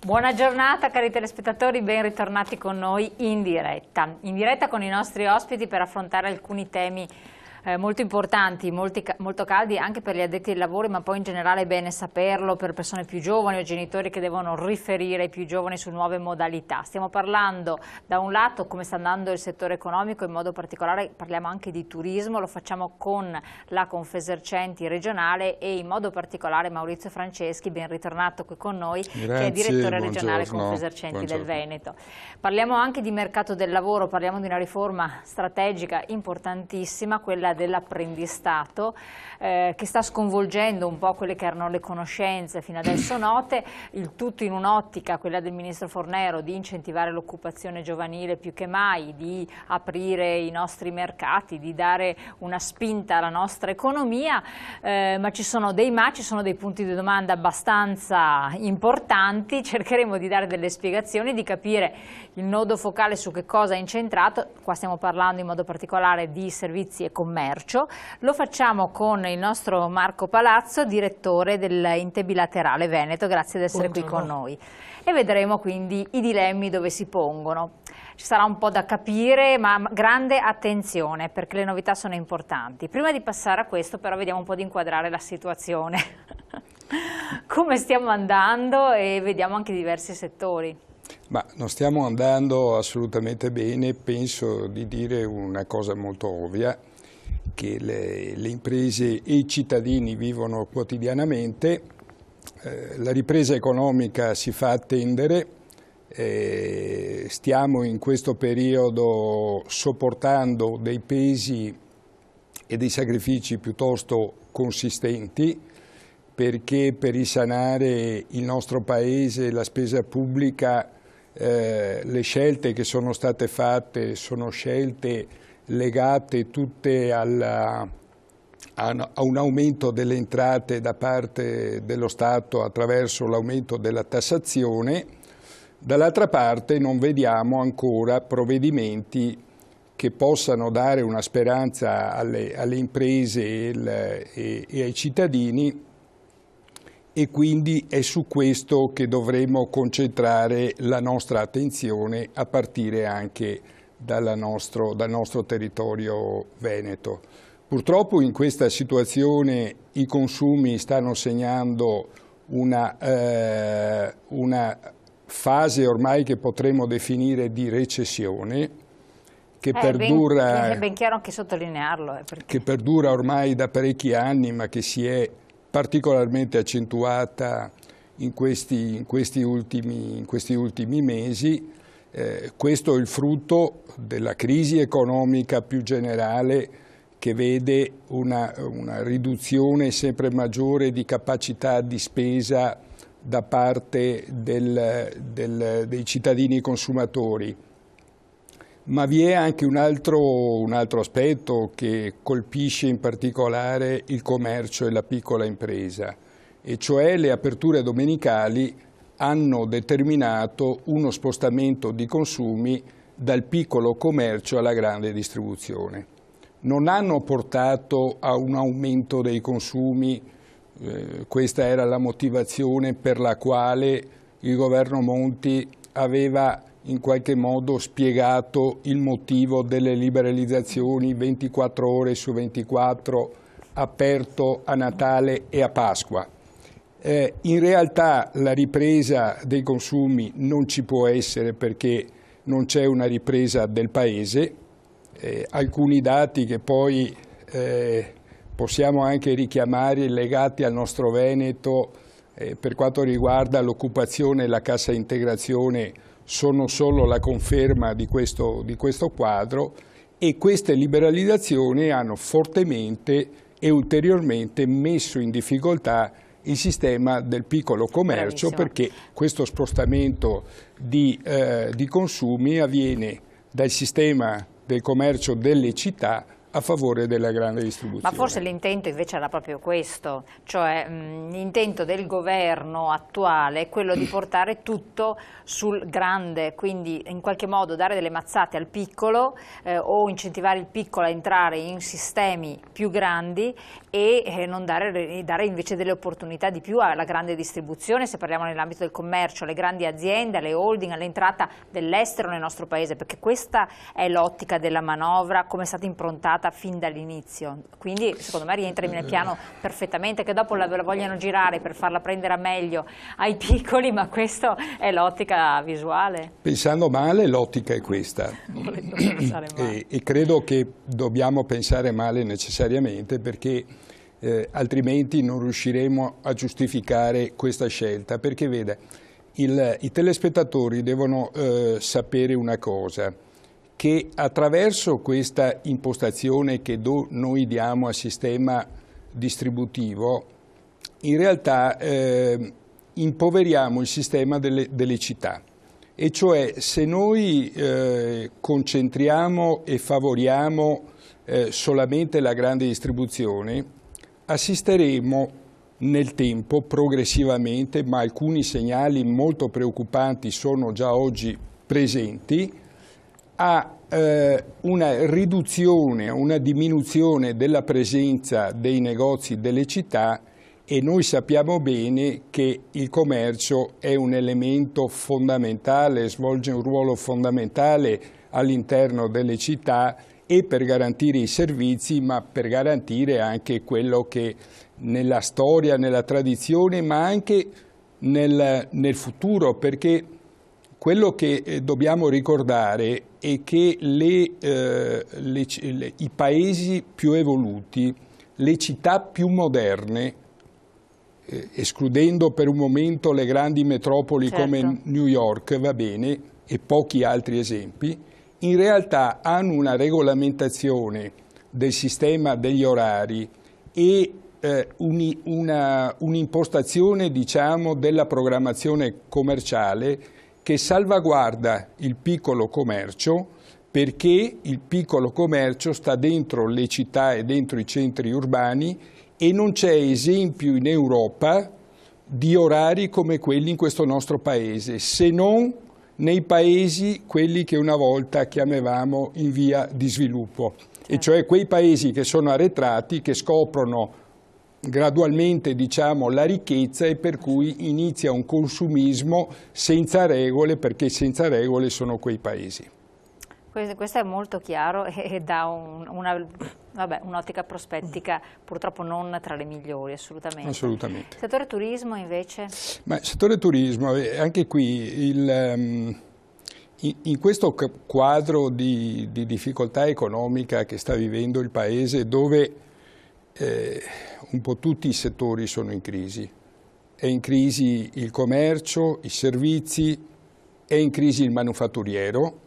Buona giornata cari telespettatori, ben ritornati con noi in diretta con i nostri ospiti per affrontare alcuni temi molto importanti, molto caldi anche per gli addetti ai lavori, ma poi in generale è bene saperlo per persone più giovani o genitori che devono riferire ai più giovani su nuove modalità. Stiamo parlando da un lato come sta andando il settore economico, in modo particolare parliamo anche di turismo, lo facciamo con la Confesercenti regionale e in modo particolare Maurizio Franceschi, ben ritornato qui con noi. Grazie, che è direttore regionale buongiorno. Confesercenti del Veneto. Parliamo anche di mercato del lavoro, parliamo di una riforma strategica importantissima, quella dell'apprendistato, che sta sconvolgendo un po' quelle che erano le conoscenze fino adesso note, il tutto in un'ottica, quella del ministro Fornero, di incentivare l'occupazione giovanile più che mai, di aprire i nostri mercati, di dare una spinta alla nostra economia, ma ci sono dei punti di domanda abbastanza importanti. Cercheremo di dare delle spiegazioni, di capire il nodo focale su che cosa è incentrato. Qua stiamo parlando in modo particolare di servizi e commercio. Lo facciamo con il nostro Marco Palazzo, direttore dell'Inte Bilaterale Veneto. Grazie di essere qui con noi. E vedremo quindi i dilemmi dove si pongono. Ci sarà un po' da capire, ma grande attenzione perché le novità sono importanti. Prima di passare a questo però vediamo un po' di inquadrare la situazione. Come stiamo andando e vediamo anche diversi settori. Ma non stiamo andando assolutamente bene, penso di dire una cosa molto ovvia, che le imprese e i cittadini vivono quotidianamente, la ripresa economica si fa attendere, stiamo in questo periodo sopportando dei pesi e dei sacrifici piuttosto consistenti, perché per risanare il nostro Paese, la spesa pubblica, le scelte che sono state fatte sono scelte legate tutte a un aumento delle entrate da parte dello Stato attraverso l'aumento della tassazione. Dall'altra parte non vediamo ancora provvedimenti che possano dare una speranza alle imprese e ai cittadini, e quindi è su questo che dovremo concentrare la nostra attenzione a partire anche dal nostro territorio veneto. Purtroppo in questa situazione i consumi stanno segnando una fase ormai che potremmo definire di recessione, che perdura, è ben chiaro anche sottolinearlo. Che perdura ormai da parecchi anni, ma che si è particolarmente accentuata in questi ultimi mesi. Questo è il frutto della crisi economica più generale, che vede una riduzione sempre maggiore di capacità di spesa da parte dei cittadini consumatori. Ma vi è anche un altro aspetto che colpisce in particolare il commercio e la piccola impresa, e cioè le aperture domenicali hanno determinato uno spostamento di consumi dal piccolo commercio alla grande distribuzione. Non hanno portato a un aumento dei consumi, questa era la motivazione per la quale il governo Monti aveva in qualche modo spiegato il motivo delle liberalizzazioni 24 ore su 24, aperto a Natale e a Pasqua. In realtà la ripresa dei consumi non ci può essere perché non c'è una ripresa del Paese. Alcuni dati che poi possiamo anche richiamare legati al nostro Veneto per quanto riguarda l'occupazione e la cassa integrazione sono solo la conferma di questo quadro, e queste liberalizzazioni hanno fortemente e ulteriormente messo in difficoltà il sistema del piccolo commercio. Bravissimo. Perché questo spostamento di consumi avviene dal sistema del commercio delle città a favore della grande distribuzione. Ma forse l'intento invece era proprio questo, cioè l'intento del governo attuale è quello di portare tutto sul grande, quindi in qualche modo dare delle mazzate al piccolo o incentivare il piccolo a entrare in sistemi più grandi e non dare invece delle opportunità di più alla grande distribuzione, se parliamo nell'ambito del commercio, alle grandi aziende, alle holding, all'entrata dell'estero nel nostro paese, perché questa è l'ottica della manovra come è stata improntata fin dall'inizio, quindi secondo me rientra nel piano perfettamente, che dopo la vogliano girare per farla prendere a meglio ai piccoli, ma questa è l'ottica visuale. Pensando male, l'ottica è questa e credo che dobbiamo pensare male necessariamente, perché altrimenti non riusciremo a giustificare questa scelta, perché vede, i telespettatori devono sapere una cosa, che attraverso questa impostazione che noi diamo al sistema distributivo, in realtà impoveriamo il sistema delle città. E cioè, se noi concentriamo e favoriamo solamente la grande distribuzione, assisteremo nel tempo progressivamente, ma alcuni segnali molto preoccupanti sono già oggi presenti, a una riduzione, a una diminuzione della presenza dei negozi delle città, e noi sappiamo bene che il commercio è un elemento fondamentale, svolge un ruolo fondamentale all'interno delle città, e per garantire i servizi, ma per garantire anche quello che nella storia, nella tradizione, ma anche nel futuro, perché quello che dobbiamo ricordare è che i paesi più evoluti, le città più moderne, escludendo per un momento le grandi metropoli come New York, va bene, e pochi altri esempi, in realtà hanno una regolamentazione del sistema degli orari e un'impostazione, diciamo, della programmazione commerciale che salvaguarda il piccolo commercio, perché il piccolo commercio sta dentro le città e dentro i centri urbani, e non c'è esempio in Europa di orari come quelli in questo nostro paese, se non nei paesi quelli che una volta chiamavamo in via di sviluppo, e cioè quei paesi che sono arretrati, che scoprono gradualmente, diciamo, la ricchezza, e per cui inizia un consumismo senza regole, perché senza regole sono quei paesi. Questo è molto chiaro e dà un'ottica prospettica purtroppo non tra le migliori, assolutamente. Assolutamente. Settore turismo invece? Ma il settore turismo, anche qui, in questo quadro di difficoltà economica che sta vivendo il Paese, dove un po' tutti i settori sono in crisi, è in crisi il commercio, i servizi, è in crisi il manufatturiero,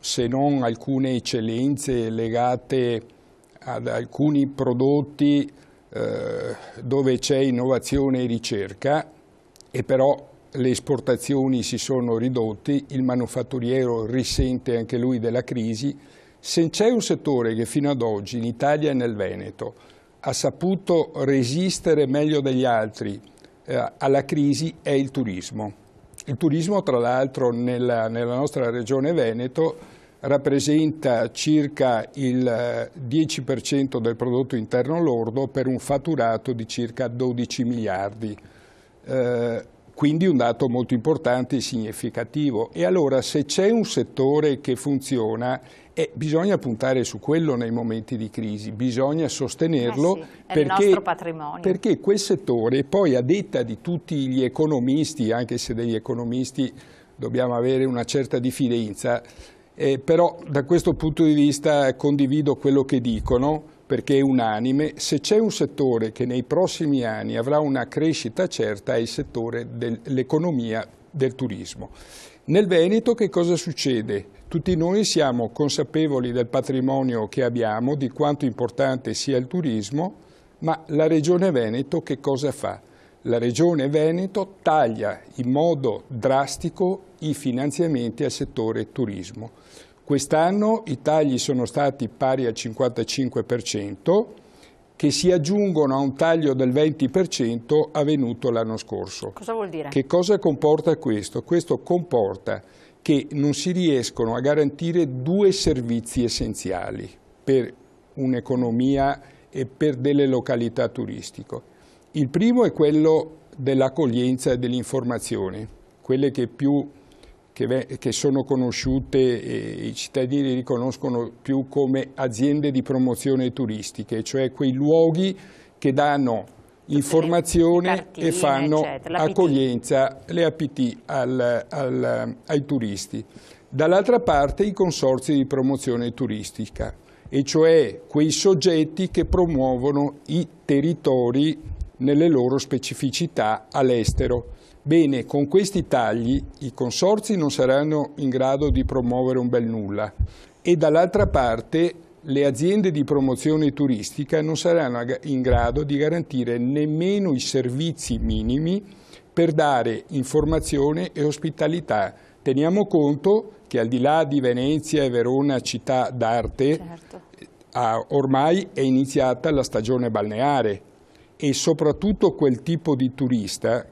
se non alcune eccellenze legate ad alcuni prodotti dove c'è innovazione e ricerca, e però le esportazioni si sono ridotte, il manufatturiero risente anche lui della crisi. Se c'è un settore che fino ad oggi in Italia e nel Veneto ha saputo resistere meglio degli altri alla crisi, è il turismo. Il turismo, tra l'altro, nella nostra regione Veneto rappresenta circa il 10% del prodotto interno lordo, per un fatturato di circa 12 miliardi. Quindi un dato molto importante e significativo. E allora, se c'è un settore che funziona, bisogna puntare su quello nei momenti di crisi, bisogna sostenerlo, è il nostro patrimonio. Perché quel settore, poi a detta di tutti gli economisti, anche se degli economisti dobbiamo avere una certa diffidenza, però da questo punto di vista condivido quello che dicono, perché è unanime: se c'è un settore che nei prossimi anni avrà una crescita certa, è il settore dell'economia del turismo. Nel Veneto che cosa succede? Tutti noi siamo consapevoli del patrimonio che abbiamo, di quanto importante sia il turismo, ma la Regione Veneto che cosa fa? La Regione Veneto taglia in modo drastico i finanziamenti al settore turismo. Quest'anno i tagli sono stati pari al 55%, che si aggiungono a un taglio del 20% avvenuto l'anno scorso. Cosa vuol dire? Che cosa comporta questo? Questo comporta che non si riescono a garantire due servizi essenziali per un'economia e per delle località turistiche. Il primo è quello dell'accoglienza e dell'informazione, quelle che sono conosciute e i cittadini riconoscono più come aziende di promozione turistiche, cioè quei luoghi che danno informazione cartine, e fanno accoglienza, le APT ai turisti. Dall'altra parte i consorzi di promozione turistica, e cioè quei soggetti che promuovono i territori nelle loro specificità all'estero. Bene, con questi tagli i consorzi non saranno in grado di promuovere un bel nulla e dall'altra parte le aziende di promozione turistica non saranno in grado di garantire nemmeno i servizi minimi per dare informazione e ospitalità. Teniamo conto che al di là di Venezia e Verona, città d'arte, certo, ormai è iniziata la stagione balneare e soprattutto quel tipo di turista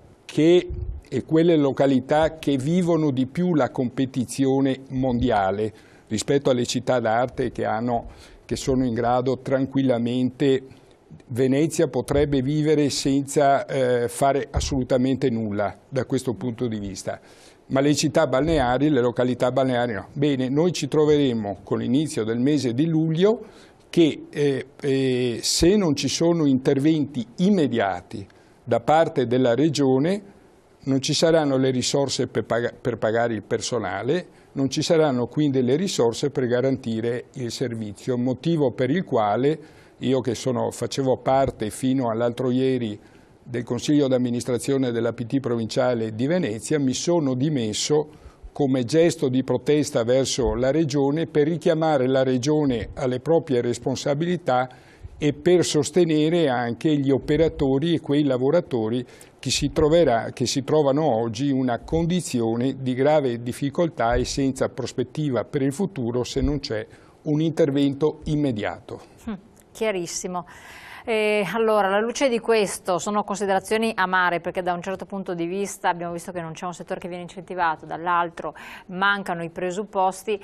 e quelle località che vivono di più la competizione mondiale rispetto alle città d'arte che sono in grado tranquillamente. Venezia potrebbe vivere senza fare assolutamente nulla da questo punto di vista, ma le città balneari, le località balneari no. Bene, noi ci troveremo con l'inizio del mese di luglio che se non ci sono interventi immediati da parte della Regione non ci saranno le risorse per pagare il personale, non ci saranno quindi le risorse per garantire il servizio, motivo per il quale io che facevo parte fino all'altro ieri del Consiglio d'amministrazione dell'APT provinciale di Venezia, mi sono dimesso come gesto di protesta verso la Regione per richiamare la Regione alle proprie responsabilità e per sostenere anche gli operatori e quei lavoratori che si trovano oggi in una condizione di grave difficoltà e senza prospettiva per il futuro se non c'è un intervento immediato. Chiarissimo. Allora, alla luce di questo, sono considerazioni amare perché da un certo punto di vista abbiamo visto che non c'è un settore che viene incentivato, dall'altro mancano i presupposti.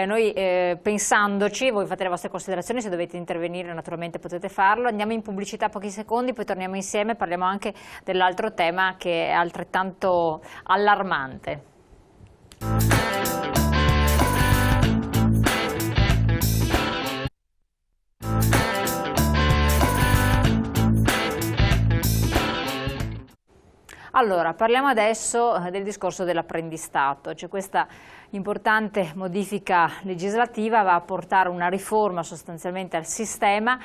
Noi pensandoci, voi fate le vostre considerazioni, se dovete intervenire naturalmente potete farlo. Andiamo in pubblicità pochi secondi, poi torniamo insieme e parliamo anche dell'altro tema che è altrettanto allarmante. Allora, parliamo adesso del discorso dell'apprendistato. C'è questa importante modifica legislativa, va a portare una riforma sostanzialmente al sistema.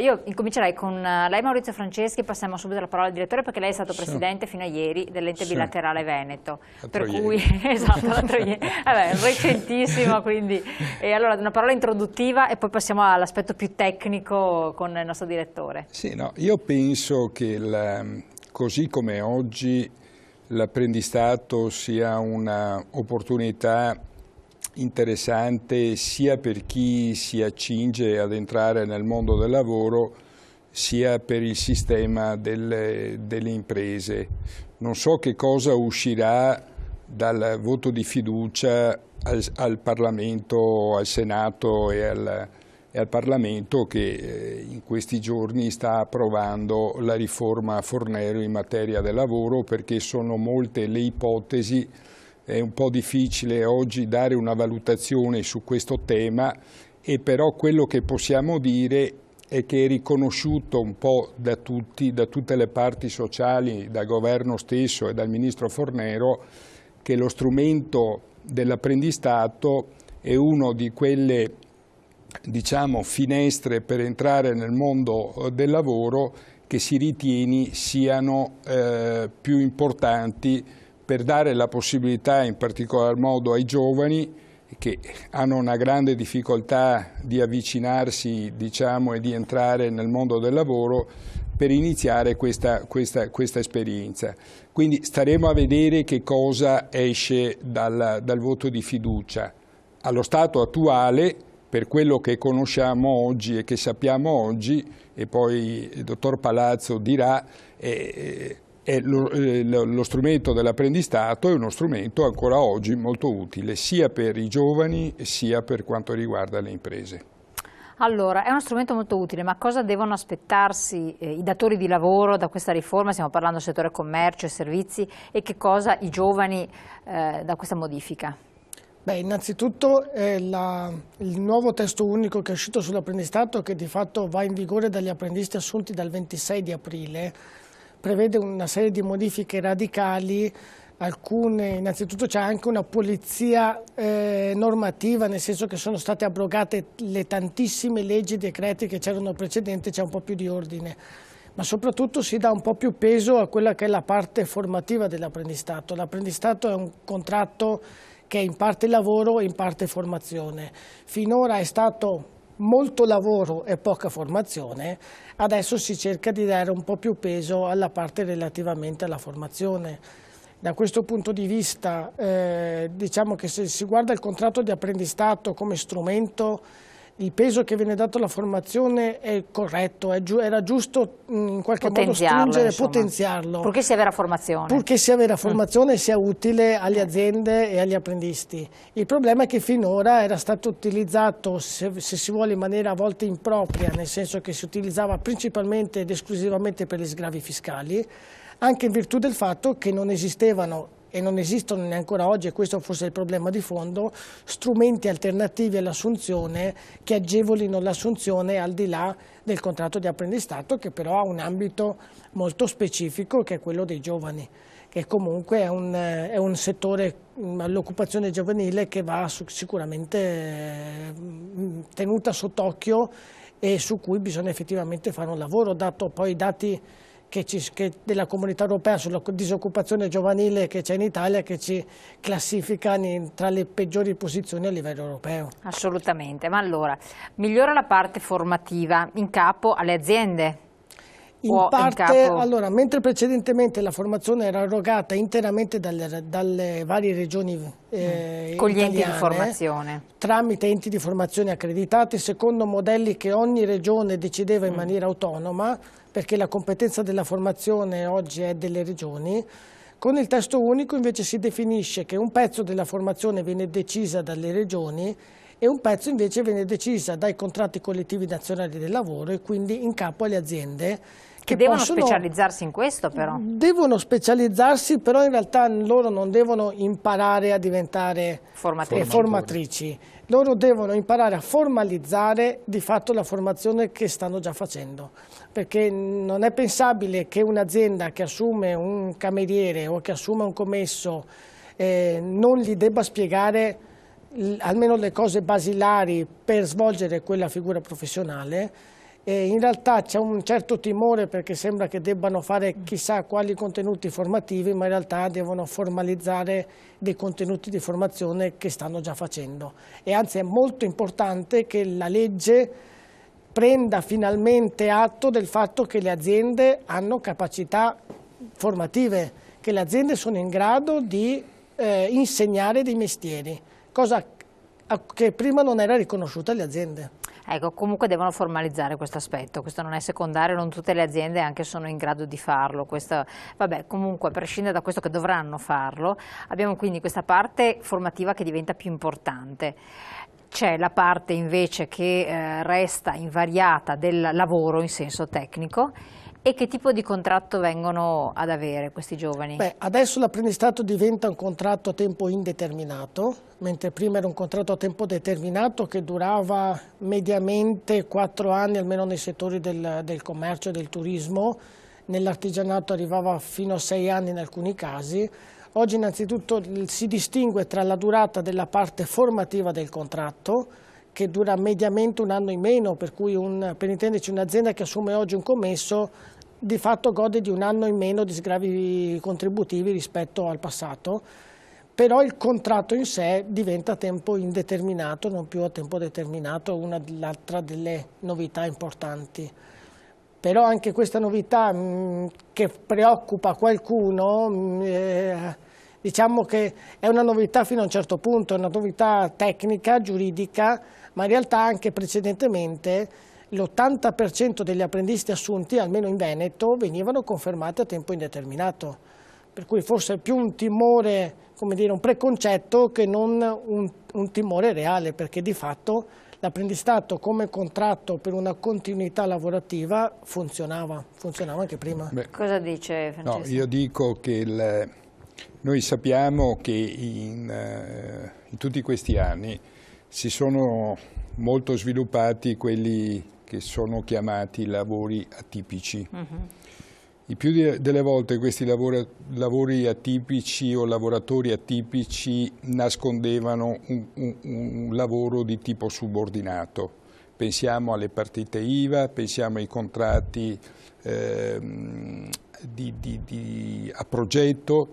Io incomincerei con lei Maurizio Franceschi, passiamo subito la parola al direttore perché lei è stato presidente fino a ieri dell'ente bilaterale Veneto. Per cui, esatto, l'altro ieri, recentissimo, quindi. E allora una parola introduttiva e poi passiamo all'aspetto più tecnico con il nostro direttore. Sì, no, io penso che così come oggi l'apprendistato sia un'opportunità interessante sia per chi si accinge ad entrare nel mondo del lavoro, sia per il sistema delle imprese. Non so che cosa uscirà dal voto di fiducia al Parlamento, al Senato e al Parlamento che in questi giorni sta approvando la riforma Fornero in materia del lavoro, perché sono molte le ipotesi, è un po' difficile oggi dare una valutazione su questo tema, e però quello che possiamo dire è che è riconosciuto un po' da tutti, da tutte le parti sociali, dal governo stesso e dal ministro Fornero, che lo strumento dell'apprendistato è uno di quelle finestre per entrare nel mondo del lavoro che si ritiene siano più importanti per dare la possibilità in particolar modo ai giovani che hanno una grande difficoltà di avvicinarsi e di entrare nel mondo del lavoro per iniziare questa esperienza. Quindi staremo a vedere che cosa esce dal voto di fiducia. allo stato attuale, per quello che conosciamo oggi e che sappiamo oggi, e poi il dottor Palazzo dirà, lo strumento dell'apprendistato è uno strumento ancora oggi molto utile sia per i giovani sia per quanto riguarda le imprese. Allora, è uno strumento molto utile, ma cosa devono aspettarsi i datori di lavoro da questa riforma? Stiamo parlando del settore commercio e servizi, e che cosa i giovani da questa modifica? Beh, innanzitutto il nuovo testo unico che è uscito sull'apprendistato, che di fatto va in vigore dagli apprendisti assunti dal 26 di aprile, prevede una serie di modifiche radicali. Alcune, innanzitutto c'è anche una pulizia normativa, nel senso che sono state abrogate le tantissime leggi e decreti che c'erano precedenti, c'è un po' più di ordine, ma soprattutto si dà un po' più peso a quella che è la parte formativa dell'apprendistato. L'apprendistato è un contratto che è in parte lavoro e in parte formazione. Finora è stato molto lavoro e poca formazione, adesso si cerca di dare un po' più peso alla parte relativamente alla formazione. Da questo punto di vista diciamo che se si guarda il contratto di apprendistato come strumento, il peso che viene dato alla formazione è corretto, era giusto in qualche modo stringere, potenziarlo. Purché sia vera formazione. Purché sia vera formazione e sia utile alle aziende e agli apprendisti. Il problema è che finora era stato utilizzato, se si vuole, in maniera a volte impropria, nel senso che si utilizzava principalmente ed esclusivamente per gli sgravi fiscali, anche in virtù del fatto che non esistevano e non esistono neanche ancora oggi, e questo forse è il problema di fondo, strumenti alternativi all'assunzione che agevolino l'assunzione al di là del contratto di apprendistato, che però ha un ambito molto specifico, che è quello dei giovani, che comunque è un settore, l'occupazione giovanile, che va sicuramente tenuta sott'occhio e su cui bisogna effettivamente fare un lavoro, dato poi i dati della Comunità Europea sulla disoccupazione giovanile che c'è in Italia, che ci classifica tra le peggiori posizioni a livello europeo. Assolutamente, ma allora, migliora la parte formativa in capo alle aziende? In parte, allora, mentre precedentemente la formazione era erogata interamente dalle varie regioni con gli enti di formazione, tramite enti di formazione accreditati, secondo modelli che ogni regione decideva in maniera autonoma, perché la competenza della formazione oggi è delle regioni, con il testo unico invece si definisce che un pezzo della formazione viene decisa dalle regioni e un pezzo invece viene decisa dai contratti collettivi nazionali del lavoro, e quindi in capo alle aziende, che devono specializzarsi in questo però. Devono specializzarsi, però in realtà loro non devono imparare a diventare formatrici. Loro devono imparare a formalizzare di fatto la formazione che stanno già facendo, perché non è pensabile che un'azienda che assume un cameriere o che assume un commesso non gli debba spiegare almeno le cose basilari per svolgere quella figura professionale. In realtà c'è un certo timore, perché sembra che debbano fare chissà quali contenuti formativi, ma in realtà devono formalizzare dei contenuti di formazione che stanno già facendo. E anzi è molto importante che la legge prenda finalmente atto del fatto che le aziende hanno capacità formative, che le aziende sono in grado di insegnare dei mestieri, cosa che prima non era riconosciuta alle aziende. Ecco, comunque devono formalizzare questo aspetto, questo non è secondario, non tutte le aziende anche sono in grado di farlo, questo, vabbè, comunque a prescindere da questo che dovranno farlo, abbiamo quindi questa parte formativa che diventa più importante. C'è la parte invece che resta invariata del lavoro in senso tecnico. E che tipo di contratto vengono ad avere questi giovani? Beh, adesso l'apprendistato diventa un contratto a tempo indeterminato, mentre prima era un contratto a tempo determinato che durava mediamente 4 anni, almeno nei settori del commercio e del turismo. Nell'artigianato arrivava fino a 6 anni in alcuni casi. Oggi innanzitutto si distingue tra la durata della parte formativa del contratto, che dura mediamente 1 anno in meno, per cui per intenderci un'azienda che assume oggi un commesso di fatto gode di 1 anno in meno di sgravi contributivi rispetto al passato, però il contratto in sé diventa a tempo indeterminato, non più a tempo determinato, una dell'altra delle novità importanti. Però anche questa novità che preoccupa qualcuno Diciamo che è una novità fino a un certo punto, è una novità tecnica, giuridica, ma in realtà anche precedentemente l'80% degli apprendisti assunti, almeno in Veneto, venivano confermati a tempo indeterminato. Per cui forse è più un timore, come dire, un preconcetto che non un timore reale, perché di fatto l'apprendistato come contratto per una continuità lavorativa funzionava anche prima. Beh, cosa dice Francesco? No, io dico che noi sappiamo che in tutti questi anni si sono molto sviluppati quelli che sono chiamati lavori atipici. Il più delle volte questi lavori atipici o lavoratori atipici nascondevano un lavoro di tipo subordinato. Pensiamo alle partite IVA, pensiamo ai contratti a progetto.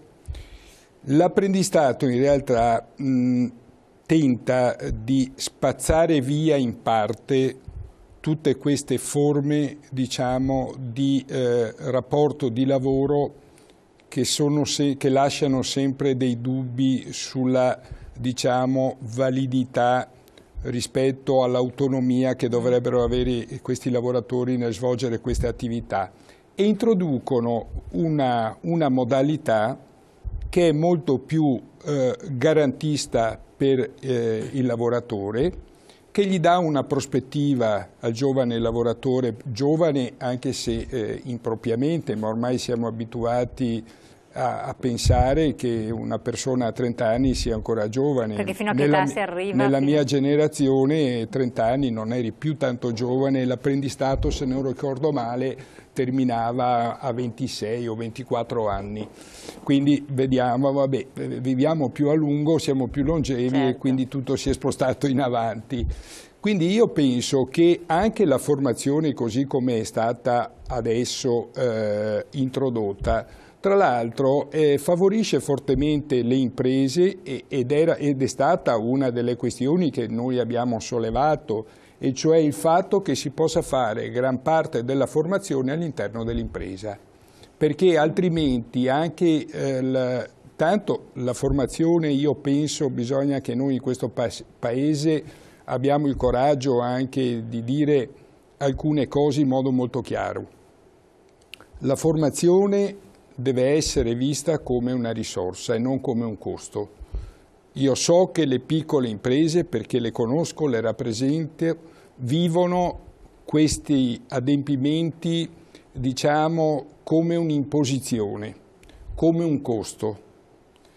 L'apprendistato in realtà tenta di spazzare via in parte tutte queste forme, diciamo, di rapporto di lavoro che lasciano sempre dei dubbi sulla, diciamo, validità rispetto all'autonomia che dovrebbero avere questi lavoratori nel svolgere queste attività, e introducono una modalità che è molto più garantista per il lavoratore, che gli dà una prospettiva al giovane lavoratore, giovane anche se impropriamente, ma ormai siamo abituati a pensare che una persona a 30 anni sia ancora giovane. Perché fino a che età si arriva? Nella mia generazione 30 anni non eri più tanto giovane, l'apprendistato, se non ricordo male, terminava a 26 o 24 anni. Quindi vediamo, vabbè, viviamo più a lungo, siamo più longevi, certo, e quindi tutto si è spostato in avanti. Quindi io penso che anche la formazione così come è stata adesso introdotta, tra l'altro favorisce fortemente le imprese ed è stata una delle questioni che noi abbiamo sollevato, e cioè il fatto che si possa fare gran parte della formazione all'interno dell'impresa, perché altrimenti anche tanto la formazione, io penso, bisogna che noi in questo Paese abbiamo il coraggio anche di dire alcune cose in modo molto chiaro. La formazione deve essere vista come una risorsa e non come un costo. Io so che le piccole imprese, perché le conosco, le rappresento, vivono questi adempimenti, diciamo, come un'imposizione, come un costo.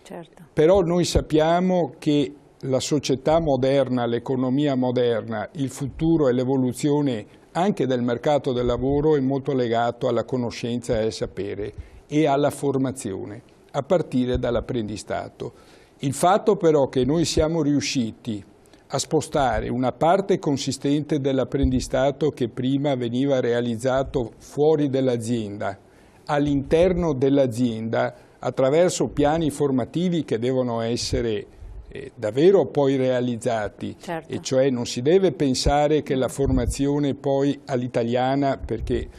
Certo. Però noi sappiamo che la società moderna, l'economia moderna, il futuro e l'evoluzione anche del mercato del lavoro è molto legato alla conoscenza e al sapere e alla formazione, a partire dall'apprendistato. Il fatto però che noi siamo riusciti a spostare una parte consistente dell'apprendistato che prima veniva realizzato fuori dall'azienda, all'interno dell'azienda, attraverso piani formativi che devono essere davvero poi realizzati, certo, e cioè non si deve pensare che la formazione poi all'italiana, perché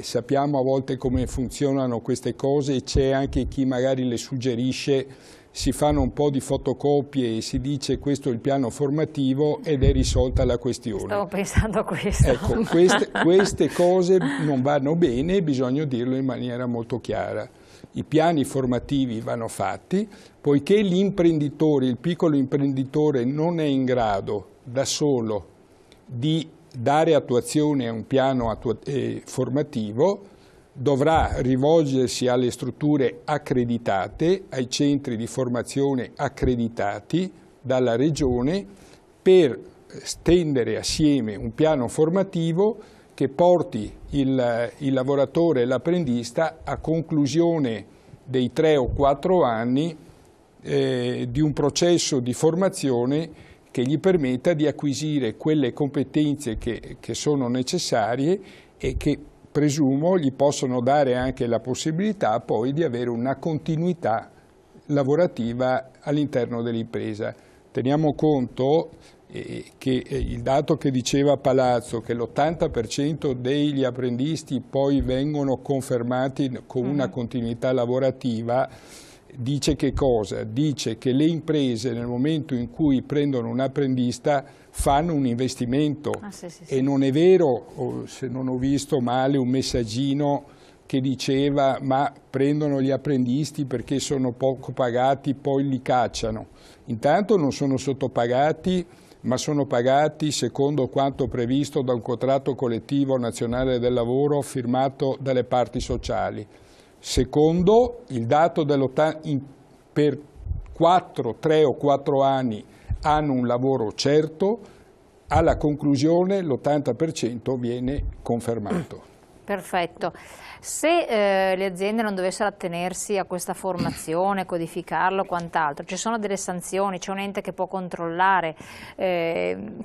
sappiamo a volte come funzionano queste cose e c'è anche chi magari le suggerisce, si fanno un po' di fotocopie e si dice questo è il piano formativo ed è risolta la questione. Stavo pensando a questo. Ecco, queste cose non vanno bene, bisogna dirlo in maniera molto chiara. I piani formativi vanno fatti, poiché l'imprenditore, il piccolo imprenditore non è in grado da solo di dare attuazione a un piano formativo, dovrà rivolgersi alle strutture accreditate, ai centri di formazione accreditati dalla Regione, per stendere assieme un piano formativo che porti il lavoratore e l'apprendista a conclusione dei 3 o 4 anni di un processo di formazione che gli permetta di acquisire quelle competenze che sono necessarie e che presumo gli possono dare anche la possibilità poi di avere una continuità lavorativa all'interno dell'impresa. Teniamo conto che il dato che diceva Palazzo, che l'80% degli apprendisti poi vengono confermati con una continuità lavorativa, dice che cosa? Dice che le imprese nel momento in cui prendono un apprendista fanno un investimento e non è vero, se non ho visto male, un messaggino che diceva ma prendono gli apprendisti perché sono poco pagati, poi li cacciano. Intanto non sono sottopagati, ma sono pagati secondo quanto previsto da un contratto collettivo nazionale del lavoro firmato dalle parti sociali. Secondo, il dato per 3 o 4 anni hanno un lavoro certo, alla conclusione l'80% viene confermato. Perfetto. Se le aziende non dovessero attenersi a questa formazione, codificarlo o quant'altro, ci sono delle sanzioni, c'è un ente che può controllare,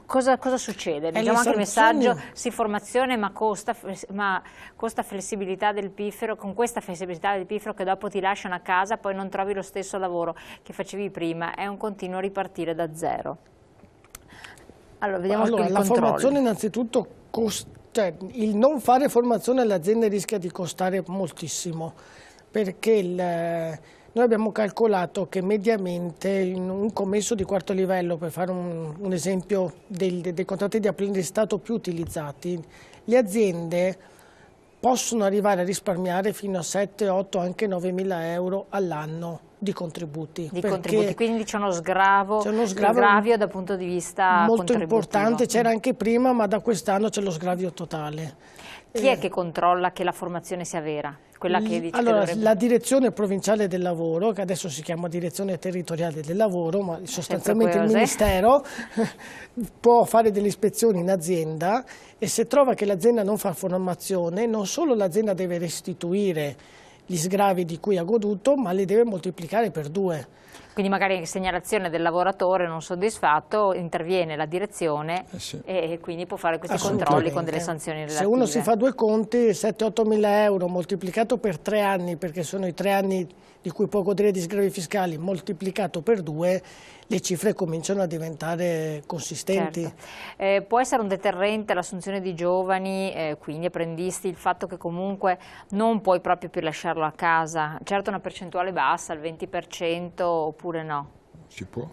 cosa succede? Diciamo anche il messaggio, sì, formazione ma costa flessibilità del piffero, con questa flessibilità del piffero che dopo ti lasciano a casa, poi non trovi lo stesso lavoro che facevi prima, è un continuo ripartire da zero. Allora, vediamo la formazione innanzitutto costa. Cioè, il non fare formazione alle aziende rischia di costare moltissimo, perché noi abbiamo calcolato che mediamente in un commesso di quarto livello, per fare un esempio dei contratti di apprendistato più utilizzati, le aziende possono arrivare a risparmiare fino a 7, 8, anche 9.000 euro all'anno di contributi. Quindi c'è uno sgravio dal punto di vista molto importante, c'era anche prima, ma da quest'anno c'è lo sgravio totale. Chi è che controlla che la formazione sia vera? Quella che dice allora, la direzione provinciale del lavoro, che adesso si chiama direzione territoriale del lavoro, ma sostanzialmente il Ministero può fare delle ispezioni in azienda e se trova che l'azienda non fa formazione, non solo l'azienda deve restituire gli sgravi di cui ha goduto, ma li deve moltiplicare per 2. Quindi magari in segnalazione del lavoratore non soddisfatto interviene la direzione e quindi può fare questi controlli con delle sanzioni relative. Se uno si fa 2 conti, 7-8 mila euro moltiplicato per 3 anni, perché sono i 3 anni di cui può godere di sgravi fiscali, moltiplicato per 2, le cifre cominciano a diventare consistenti. Certo. Può essere un deterrente l'assunzione di giovani, quindi apprendisti, il fatto che comunque non puoi proprio più lasciarlo a casa, certo una percentuale bassa, il 20% oppure no? Si può.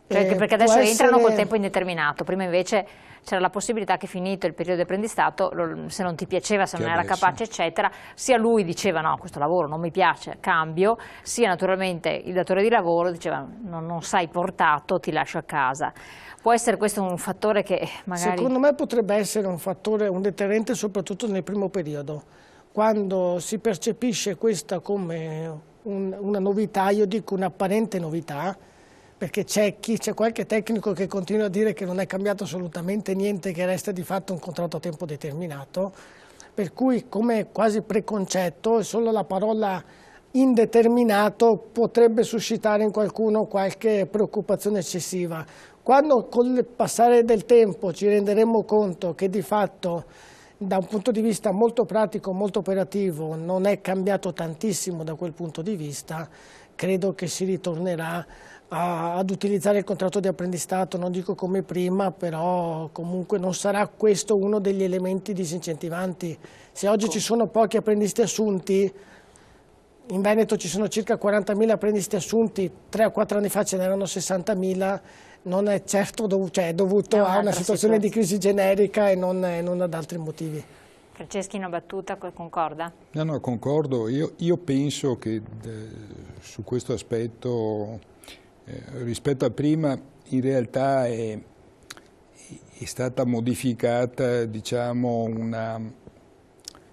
Cioè, perché adesso entrano col tempo indeterminato, prima invece c'era la possibilità che finito il periodo di apprendistato, se non ti piaceva, se non era capace eccetera, sia lui diceva no, questo lavoro non mi piace, cambio, sia naturalmente il datore di lavoro diceva non sei portato, ti lascio a casa. Può essere questo un fattore che magari... Secondo me potrebbe essere un fattore, un deterrente soprattutto nel primo periodo, quando si percepisce questa come una novità, io dico un'apparente novità, perché c'è qualche tecnico che continua a dire che non è cambiato assolutamente niente, che resta di fatto un contratto a tempo determinato, per cui come quasi preconcetto solo la parola indeterminato potrebbe suscitare in qualcuno qualche preoccupazione eccessiva. Quando con il passare del tempo ci renderemo conto che di fatto da un punto di vista molto pratico, molto operativo, non è cambiato tantissimo da quel punto di vista, credo che si ritornerà ad utilizzare il contratto di apprendistato, non dico come prima, però comunque non sarà questo uno degli elementi disincentivanti. Se oggi ci sono pochi apprendisti assunti, in Veneto ci sono circa 40.000 apprendisti assunti, 3 o 4 anni fa ce n'erano 60.000, non è certo dovuto a una situazione di crisi generica e non ad altri motivi. Franceschi, una battuta, concorda? No, concordo. Io penso che su questo aspetto, rispetto a prima, in realtà è stata modificata, diciamo,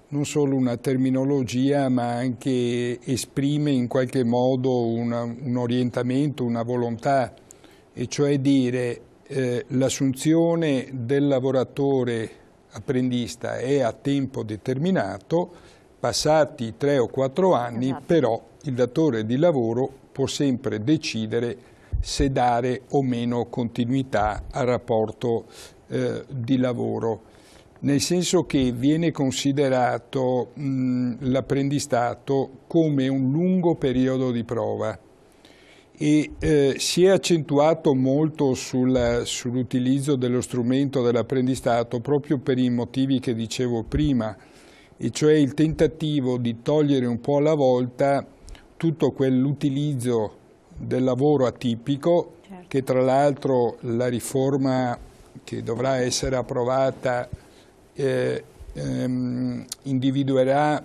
non solo una terminologia, ma anche esprime in qualche modo un orientamento, una volontà, e cioè dire l'assunzione del lavoratore apprendista è a tempo determinato, passati 3 o 4 anni, esatto. Però il datore di lavoro può sempre decidere se dare o meno continuità al rapporto di lavoro, nel senso che viene considerato l'apprendistato come un lungo periodo di prova e si è accentuato molto sull'utilizzo dello strumento dell'apprendistato proprio per i motivi che dicevo prima, e cioè il tentativo di togliere un po' alla volta tutto quell'utilizzo del lavoro atipico, certo, che tra l'altro la riforma che dovrà essere approvata individuerà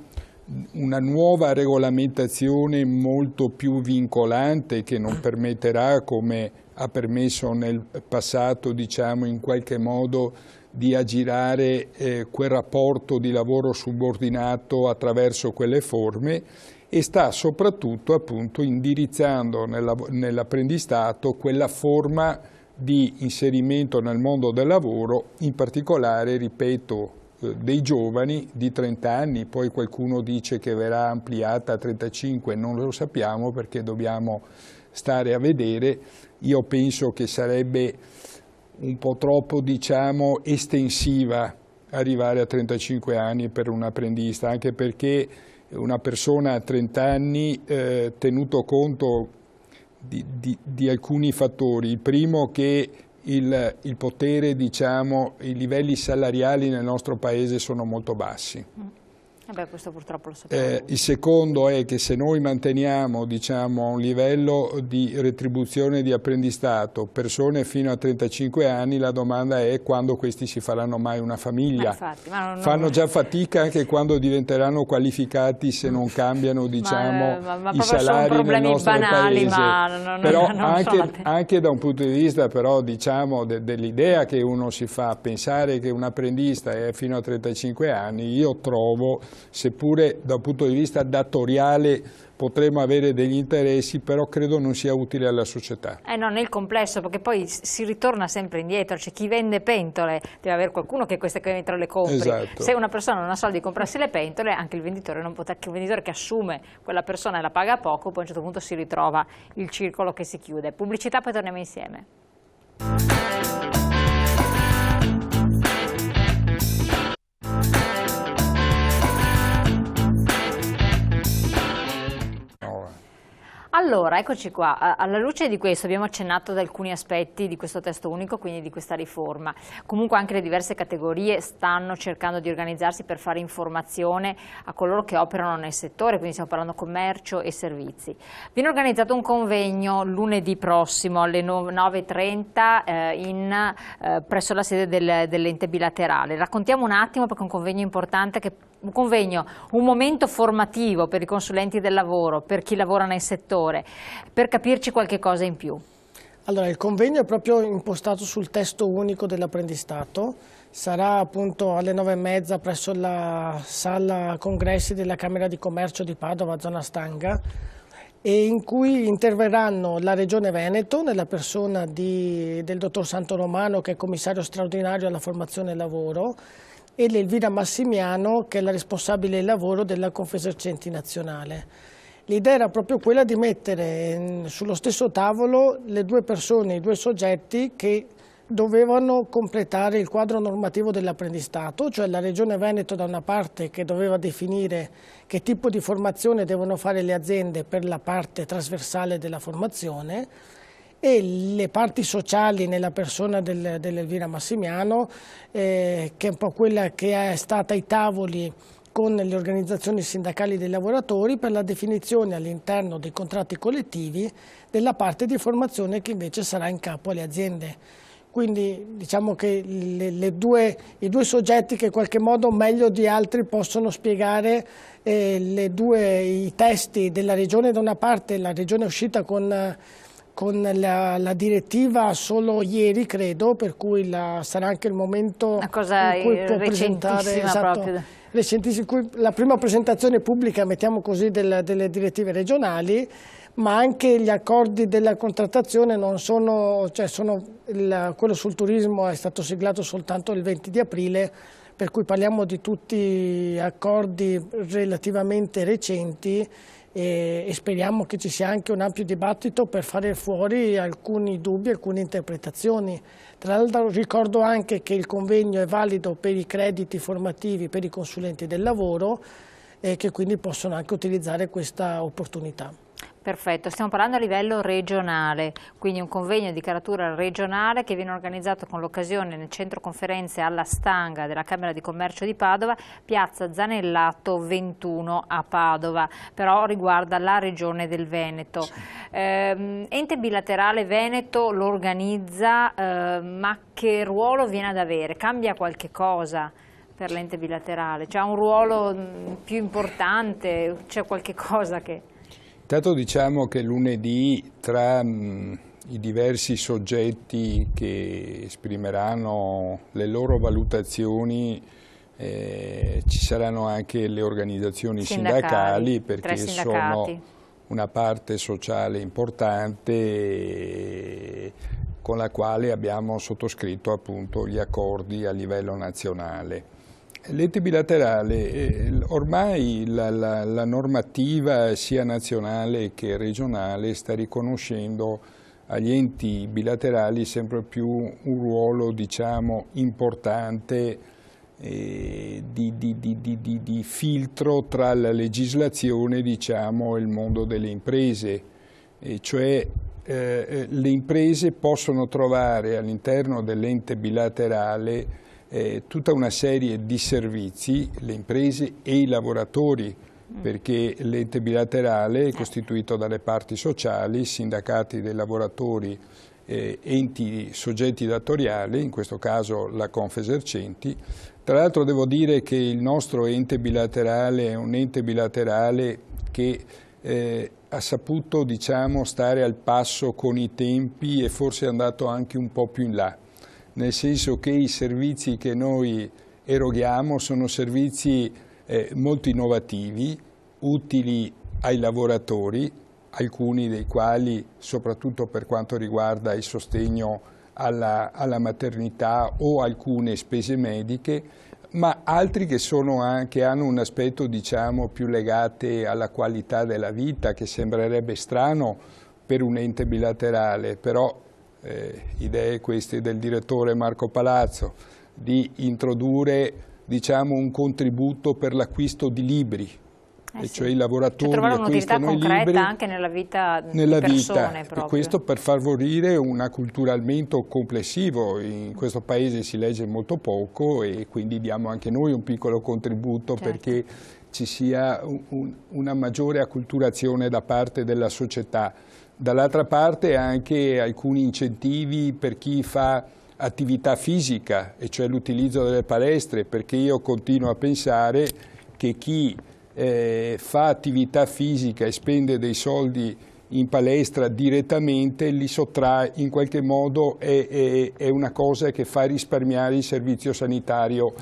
una nuova regolamentazione molto più vincolante che non permetterà, come ha permesso nel passato, diciamo, in qualche modo di aggirare quel rapporto di lavoro subordinato attraverso quelle forme, e sta soprattutto appunto indirizzando nell'apprendistato quella forma di inserimento nel mondo del lavoro, in particolare, ripeto, dei giovani di 30 anni, poi qualcuno dice che verrà ampliata a 35, non lo sappiamo perché dobbiamo stare a vedere. Io penso che sarebbe un po' troppo, diciamo, estensiva arrivare a 35 anni per un apprendista, anche perché una persona a 30 anni, tenuto conto di alcuni fattori, il primo che il potere, diciamo, i livelli salariali nel nostro Paese sono molto bassi. Questo purtroppo lo sappiamo. Il secondo è che se noi manteniamo, diciamo, un livello di retribuzione di apprendistato persone fino a 35 anni, la domanda è quando questi si faranno mai una famiglia. Infatti, fanno già fatica anche quando diventeranno qualificati, se non cambiano, diciamo, i salari nel nostro banali, Paese. Però anche da un punto di vista, però, diciamo, dell'idea che uno si fa, pensare che un apprendista è fino a 35 anni, io trovo, seppure da un punto di vista datoriale potremmo avere degli interessi, però credo non sia utile alla società. No, nel complesso, perché poi si ritorna sempre indietro, cioè chi vende pentole deve avere qualcuno che queste pentole le compri. Esatto. Se una persona non ha soldi di comprarsi le pentole, anche il venditore non potrà, che un venditore che assume quella persona e la paga poco, poi a un certo punto si ritrova il circolo che si chiude. Pubblicità, poi torniamo insieme. Allora, eccoci qua. Alla luce di questo abbiamo accennato ad alcuni aspetti di questo testo unico, quindi di questa riforma. Comunque anche le diverse categorie stanno cercando di organizzarsi per fare informazione a coloro che operano nel settore, quindi stiamo parlando commercio e servizi. Viene organizzato un convegno lunedì prossimo alle 9:30 presso la sede dell'ente bilaterale. Raccontiamo un attimo, perché è un convegno importante, un momento formativo per i consulenti del lavoro, per chi lavora nel settore, per capirci qualche cosa in più. Allora, il convegno è proprio impostato sul testo unico dell'apprendistato, sarà appunto alle 9:30 presso la sala congressi della Camera di Commercio di Padova, zona Stanga, e in cui interverranno la Regione Veneto, nella persona del dottor Santoromano, che è commissario straordinario alla formazione e lavoro, e l'Elvira Massimiano, che è la responsabile del lavoro della Confesercenti Nazionale. L'idea era proprio quella di mettere sullo stesso tavolo le due persone, i due soggetti che dovevano completare il quadro normativo dell'apprendistato, cioè la Regione Veneto da una parte, che doveva definire che tipo di formazione devono fare le aziende per la parte trasversale della formazione, e le parti sociali nella persona dell'Elvira Massimiano, che è un po' quella che è stata ai tavoli con le organizzazioni sindacali dei lavoratori per la definizione all'interno dei contratti collettivi della parte di formazione che invece sarà in capo alle aziende. Quindi diciamo che i due soggetti che in qualche modo meglio di altri possono spiegare i testi della Regione. Da una parte la Regione è uscita con la direttiva solo ieri, credo, per cui sarà anche il momento in cui può presentare, esatto, la prima presentazione pubblica, mettiamo così, delle direttive regionali, ma anche gli accordi della contrattazione non sono, cioè quello sul turismo è stato siglato soltanto il 20 di aprile, per cui parliamo di tutti accordi relativamente recenti, e speriamo che ci sia anche un ampio dibattito per fare fuori alcuni dubbi, alcune interpretazioni. Tra l'altro ricordo anche che il convegno è valido per i crediti formativi per i consulenti del lavoro, che quindi possono anche utilizzare questa opportunità. Perfetto, stiamo parlando a livello regionale, quindi un convegno di caratura regionale che viene organizzato con l'occasione nel centro conferenze alla Stanga della Camera di Commercio di Padova, piazza Zanellato 21 a Padova, però riguarda la regione del Veneto. Sì. Ente bilaterale Veneto lo organizza, ma che ruolo viene ad avere? Cambia qualche cosa per l'ente bilaterale? C'è un ruolo più importante? C'è qualche cosa che... Intanto diciamo che lunedì tra i diversi soggetti che esprimeranno le loro valutazioni ci saranno anche le organizzazioni sindacali perché sono una parte sociale importante con la quale abbiamo sottoscritto appunto gli accordi a livello nazionale. L'ente bilaterale, ormai la normativa sia nazionale che regionale sta riconoscendo agli enti bilaterali sempre più un ruolo, diciamo, importante di filtro tra la legislazione, diciamo, e il mondo delle imprese, cioè le imprese possono trovare all'interno dell'ente bilaterale tutta una serie di servizi, le imprese e i lavoratori, perché l'ente bilaterale è costituito dalle parti sociali, sindacati dei lavoratori, enti soggetti datoriali, in questo caso la Confesercenti. Tra l'altro devo dire che il nostro ente bilaterale è un ente bilaterale che ha saputo, diciamo, stare al passo con i tempi e forse è andato anche un po' più in là, nel senso che i servizi che noi eroghiamo sono servizi molto innovativi, utili ai lavoratori, alcuni dei quali, soprattutto per quanto riguarda il sostegno alla maternità o alcune spese mediche, ma altri che hanno un aspetto, diciamo, più legate alla qualità della vita, che sembrerebbe strano per un ente bilaterale, però idee queste del direttore Marco Palazzo, di introdurre, diciamo, un contributo per l'acquisto di libri, e cioè i lavoratori acquistano i libri anche nella vita delle persone. E questo per favorire un acculturamento complessivo. In questo paese si legge molto poco e quindi diamo anche noi un piccolo contributo, certo, perché ci sia una maggiore acculturazione da parte della società. Dall'altra parte anche alcuni incentivi per chi fa attività fisica, e cioè l'utilizzo delle palestre, perché io continuo a pensare che chi fa attività fisica e spende dei soldi in palestra direttamente li sottrae, in qualche modo è una cosa che fa risparmiare il servizio sanitario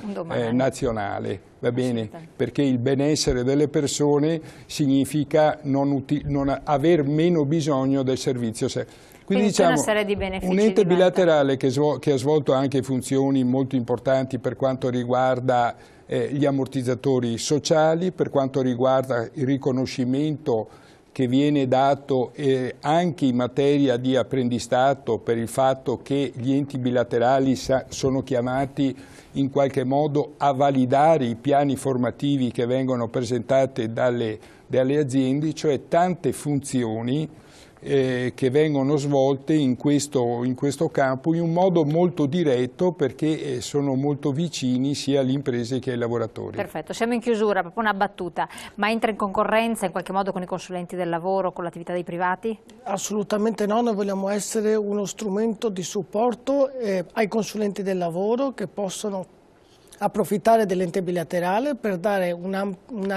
nazionale, va bene? Perché il benessere delle persone significa non aver meno bisogno del servizio sanitario. Quindi diciamo, una serie di benefici, un ente bilaterale che ha svolto anche funzioni molto importanti per quanto riguarda gli ammortizzatori sociali, per quanto riguarda il riconoscimento che viene dato anche in materia di apprendistato, per il fatto che gli enti bilaterali sono chiamati in qualche modo a validare i piani formativi che vengono presentati dalle aziende, cioè tante funzioni che vengono svolte in questo campo in un modo molto diretto, perché sono molto vicini sia alle imprese che ai lavoratori. Perfetto, siamo in chiusura, proprio una battuta, ma entra in concorrenza in qualche modo con i consulenti del lavoro, con l'attività dei privati? Assolutamente no, noi vogliamo essere uno strumento di supporto ai consulenti del lavoro che possono approfittare dell'ente bilaterale per dare una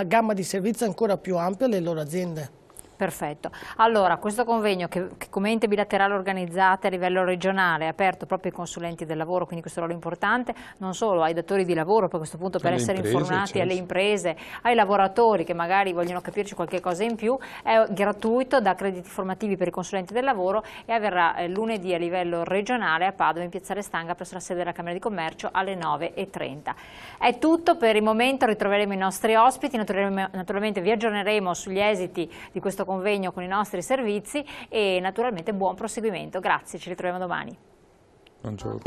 gamma di servizi ancora più ampia alle loro aziende. Perfetto, allora questo convegno che come ente bilaterale organizzate a livello regionale è aperto proprio ai consulenti del lavoro, quindi questo ruolo importante, non solo ai datori di lavoro per questo punto, per essere informati, certo, alle imprese, ai lavoratori che magari vogliono capirci qualche cosa in più, è gratuito, dà crediti formativi per i consulenti del lavoro e avverrà lunedì a livello regionale a Padova in Piazzale Stanga presso la sede della Camera di Commercio alle 9:30. È tutto per il momento, ritroveremo i nostri ospiti, naturalmente vi aggiorneremo sugli esiti di questo convegno con i nostri servizi e naturalmente buon proseguimento. Grazie, ci ritroviamo domani. Buongiorno.